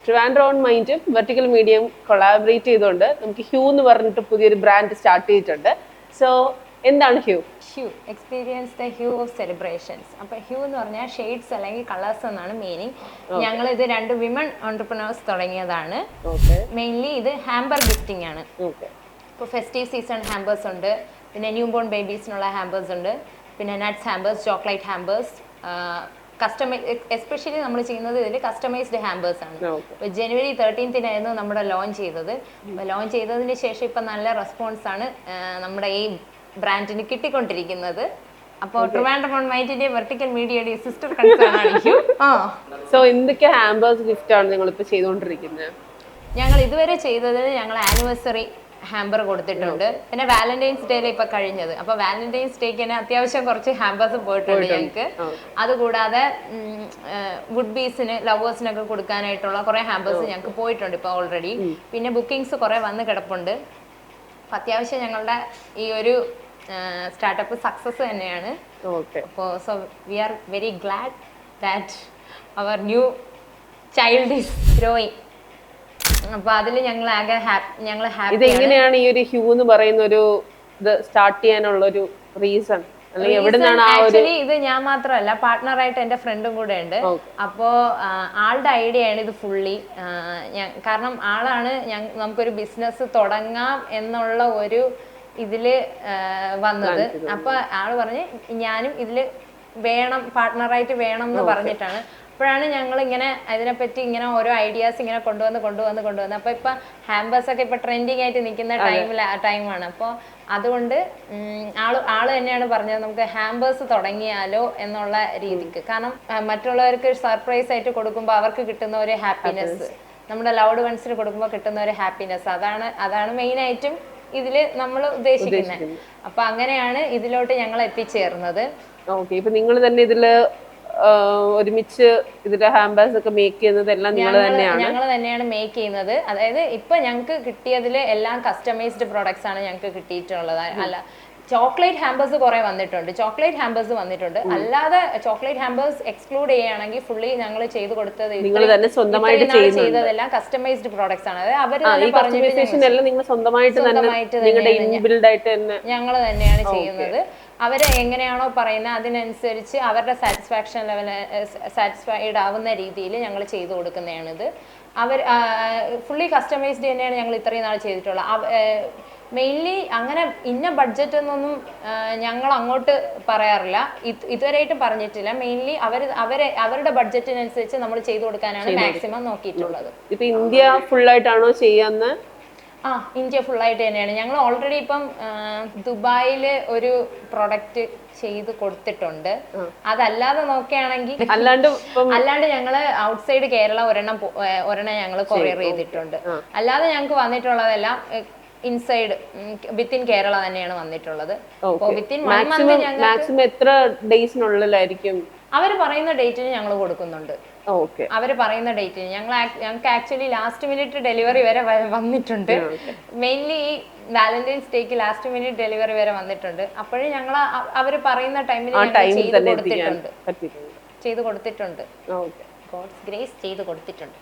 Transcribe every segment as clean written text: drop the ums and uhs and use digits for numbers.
Trivandrum on മൈൻഡും vertical medium collaborate ചെയ്തുകൊണ്ട് നമുക്ക് ഹ്യൂ എന്ന് പറഞ്ഞിട്ട് പുതിയൊരു ബ്രാൻഡ് സ്റ്റാർട്ട് ചെയ്തിട്ടുണ്ട്. സോ എന്താണ് hue? Hue experience the hue of celebrations. അപ്പോൾ ഹ്യൂ എന്ന് പറഞ്ഞാൽ ഷെയ്ഡ്സ് അല്ലെങ്കിൽ കളേഴ്സ് എന്നാണ് മീനിങ്. ഞങ്ങളിത് 2 വിമൺ ഓൺടർപ്രണേഴ്സ് തുടങ്ങിയതാണ്. മെയിൻലി ഇത് ഹാമ്പർ ഗിഫ്റ്റിംഗ് ആണ്. ഇപ്പോൾ ഫെസ്റ്റീവ് സീസൺ ഹാമ്പേഴ്സ് ഉണ്ട്, പിന്നെ ന്യൂ ബോൺ ബേബീസിനുള്ള ഹാമ്പേഴ്സ് ഉണ്ട്, പിന്നെ nuts hampers, chocolate hampers, especially നമ്മൾ ചെയ്യുന്നത് ഇതിൽ കസ്റ്റമൈസ്ഡ് ഹാമ്പേഴ്സ് ആണ്. ഇപ്പോൾ ജനുവരി 13-നായിരുന്നു നമ്മുടെ ലോഞ്ച് ചെയ്തത്. ലോഞ്ച് ചെയ്തതിന് ശേഷം ഇപ്പം നല്ല റെസ്പോൺസ് ആണ് നമ്മുടെ ഈ ബ്രാൻഡിന് കിട്ടിക്കൊണ്ടിരിക്കുന്നത്. അപ്പോൾ ട്രിവാൻഡ്രം ഓൺ മൈൻഡിന്റെ വെർട്ടിക്കൽ മീഡിയയുടെ സിസ്റ്റർ കൺസേൺ ആയിരിക്കും. സോ എന്തൊക്കെ ഹാമ്പേഴ്സ് ഗിഫ്റ്റ് ആണ് നിങ്ങൾ ഇപ്പോൾ ചെയ്തുകൊണ്ടിരിക്കുന്നത്? ഞങ്ങൾ ഇതുവരെ ചെയ്തത് ഞങ്ങൾ ആനിവേഴ്സറി ഹാമ്പർ കൊടുത്തിട്ടുണ്ട്, പിന്നെ വാലന്റൈൻസ് ഡേയിലെ ഇപ്പൊ കഴിഞ്ഞത്. അപ്പൊ വാലന്റൈൻസ് ഡേക്ക് തന്നെ അത്യാവശ്യം കുറച്ച് ഹാമ്പേഴ്സ് പോയിട്ടുണ്ട് ഞങ്ങൾക്ക്. അതുകൂടാതെ വുഡ് ബീസിന് ലവേഴ്സിനൊക്കെ കൊടുക്കാനായിട്ടുള്ള കുറെ ഹാമ്പേഴ്സ് ഞങ്ങൾക്ക് പോയിട്ടുണ്ട് ഇപ്പൊ ഓൾറെഡി. പിന്നെ ബുക്കിംഗ്സ് കുറെ വന്ന് കിടപ്പുണ്ട്. അപ്പൊ അത്യാവശ്യം ഞങ്ങളുടെ ഈ ഒരു സ്റ്റാർട്ടപ്പ് സക്സസ് തന്നെയാണ്. അപ്പോൾ so we are very glad that our new child is growing. അപ്പൊ അതില് ഞങ്ങൾ ഹാപ്പി. ഇതെങ്ങനെയാണ് ഈ ഒരു ഹ്യൂ എന്ന് പറയുന്ന ഒരു ഇത് സ്റ്റാർട്ട് ചെയ്യാനുള്ള ഒരു റീസൺ? ആക്ച്വലി ഇത് ഞാൻ മാത്രമല്ല, പാർട്ട്ണറായിട്ട് എന്റെ ഫ്രണ്ടും കൂടെ ഉണ്ട്. അപ്പോ ആളുടെ ഐഡിയ ആണ് ഇത് ഫുള്ളി. കാരണം ആളാണ് നമുക്കൊരു ബിസിനസ് തുടങ്ങാം എന്നുള്ള ഒരു ഇതില് വന്നത്. അപ്പൊ ആള് പറഞ്ഞ് ഞാനും ഇതില് വേണം, പാർട്ട്ണറായിട്ട് വേണം എന്ന് പറഞ്ഞിട്ടാണ്. അപ്പോഴാണ് ഞങ്ങൾ ഇങ്ങനെ അതിനെപ്പറ്റി ഇങ്ങനെ ഓരോ ഐഡിയാസ് ഇങ്ങനെ കൊണ്ടുവന്ന് അപ്പോൾ ഇപ്പൊ ഹാമ്പേഴ്സ് ഒക്കെ ഇപ്പൊ ട്രെൻഡിങ് ആയിട്ട് നിൽക്കുന്ന ടൈമാണ്. അപ്പോൾ അതുകൊണ്ട് ആള് തന്നെയാണ് പറഞ്ഞത് നമുക്ക് ഹാമ്പേഴ്സ് തുടങ്ങിയാലോ എന്നുള്ള രീതിക്ക്. കാരണം മറ്റുള്ളവർക്ക് സർപ്രൈസ് ആയിട്ട് കൊടുക്കുമ്പോൾ അവർക്ക് കിട്ടുന്ന ഒരു ഹാപ്പിനെസ്, നമ്മുടെ ലൗഡ് വൺസിന് കൊടുക്കുമ്പോൾ കിട്ടുന്ന ഒരു ഹാപ്പിനെസ്, അതാണ് മെയിൻ ആയിട്ടും ഇതില് നമ്മൾ ഉദ്ദേശിക്കുന്നത്. അപ്പൊ അങ്ങനെയാണ് ഇതിലോട്ട് ഞങ്ങൾ എത്തിച്ചേർന്നത്. ഇപ്പൊ നിങ്ങൾ തന്നെ ഇതില് ഒരുമിച്ച് ഇതിന്റെ ഹാമ്പേഴ്സ് ഒക്കെ മേക്ക് ചെയ്യുന്നത് എല്ലാം ഞങ്ങൾ തന്നെയാണ് മേക്ക് ചെയ്യുന്നത്. അതായത് ഇപ്പൊ ഞങ്ങൾക്ക് കിട്ടിയതിൽ എല്ലാം കസ്റ്റമൈസ്ഡ് പ്രോഡക്ട്സ് ആണ് ഞങ്ങൾക്ക് കിട്ടിയിട്ടുള്ളത്. അല്ല, ചോക്ലേറ്റ് ഹാമ്പേഴ്സ് കുറെ വന്നിട്ടുണ്ട്. അല്ലാതെ ചോക്ലേറ്റ് ഹാമ്പേഴ്സ് എക്സ്ക്ലൂഡ് ചെയ്യുകയാണെങ്കിൽ ഫുള്ളി ഞങ്ങൾ ചെയ്ത് കൊടുത്തത് ചെയ്തതെല്ലാം കസ്റ്റമൈസ്ഡ് പ്രോഡക്ട്സ് ആണ്. അതായത് അവര് ഞങ്ങൾ തന്നെയാണ് ചെയ്യുന്നത്. അവര് എങ്ങനെയാണോ പറയുന്നത് അതിനനുസരിച്ച് അവരുടെ സാറ്റിസ്ഫാക്ഷൻ ലെവൽ സാറ്റിസ്ഫൈഡ് ആവുന്ന രീതിയിൽ ഞങ്ങൾ ചെയ്തു കൊടുക്കുന്നതാണിത്. അവർ ഫുള്ളി കസ്റ്റമൈസ്ഡ് തന്നെയാണ് ഞങ്ങൾ ഇത്രയും നാൾ ചെയ്തിട്ടുള്ളത്. മെയിൻലി അങ്ങനെ ഇന്ന ബഡ്ജറ്റ് എന്നൊന്നും ഞങ്ങൾ അങ്ങോട്ട് പറയാറില്ല, ഇതുവരെയായിട്ടും പറഞ്ഞിട്ടില്ല. മെയിൻലി അവരുടെ ബഡ്ജറ്റിനനുസരിച്ച് നമ്മൾ ചെയ്തു കൊടുക്കാനാണ് മാക്സിമം നോക്കിയിട്ടുള്ളത്. ഇപ്പൊ ഇന്ത്യ ഫുൾ ആയിട്ടാണോ ചെയ്യാന്ന്? ഇന്ത്യ ഫുള്ളായിട്ട് തന്നെയാണ്. ഞങ്ങൾ ഓൾറെഡി ഇപ്പം ദുബായില് ഒരു പ്രൊഡക്റ്റ് ചെയ്ത് കൊടുത്തിട്ടുണ്ട്. അതല്ലാതെ നോക്കുകയാണെങ്കിൽ അല്ലാണ്ട് ഞങ്ങള് ഔട്ട്സൈഡ് കേരള ഒരെണ്ണം ഞങ്ങൾ കൊറിയർ ചെയ്തിട്ടുണ്ട്. അല്ലാതെ ഞങ്ങൾക്ക് വന്നിട്ടുള്ളതെല്ലാം ഇൻസൈഡ് വിത്തിൻ കേരള തന്നെയാണ് വന്നിട്ടുള്ളത്. വിത്തിൻ 1 മന്ത് മാക്സിമം എത്ര ഡേയ്സിനുള്ളിലായിരിക്കും അവർ പറയുന്ന ഡേറ്റിന് ഞങ്ങൾ കൊടുക്കുന്നുണ്ട്. അവർ പറയുന്ന ഡേറ്റിന് ഞങ്ങൾക്ക് ആക്ച്വലി ലാസ്റ്റ് മിനിറ്റ് ഡെലിവറി വരെ വന്നിട്ടുണ്ട്. മെയിൻലി ഈ വാലന്റൈൻസ് ഡേക്ക് ലാസ്റ്റ് മിനിറ്റ് ഡെലിവറി വരെ വന്നിട്ടുണ്ട്. അപ്പോഴും ഞങ്ങൾ അവർ പറയുന്ന ടൈമിൽ ചെയ്ത് കൊടുത്തിട്ടുണ്ട്. ഗോഡ്സ് ഗ്രേസ് ചെയ്ത് കൊടുത്തിട്ടുണ്ട്.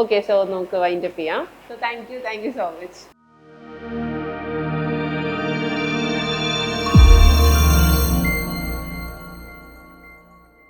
ഓക്കെ, സോ നമുക്ക് വൈൻഡ് അപ്പ് ചെയ്യാം. So thank you so much.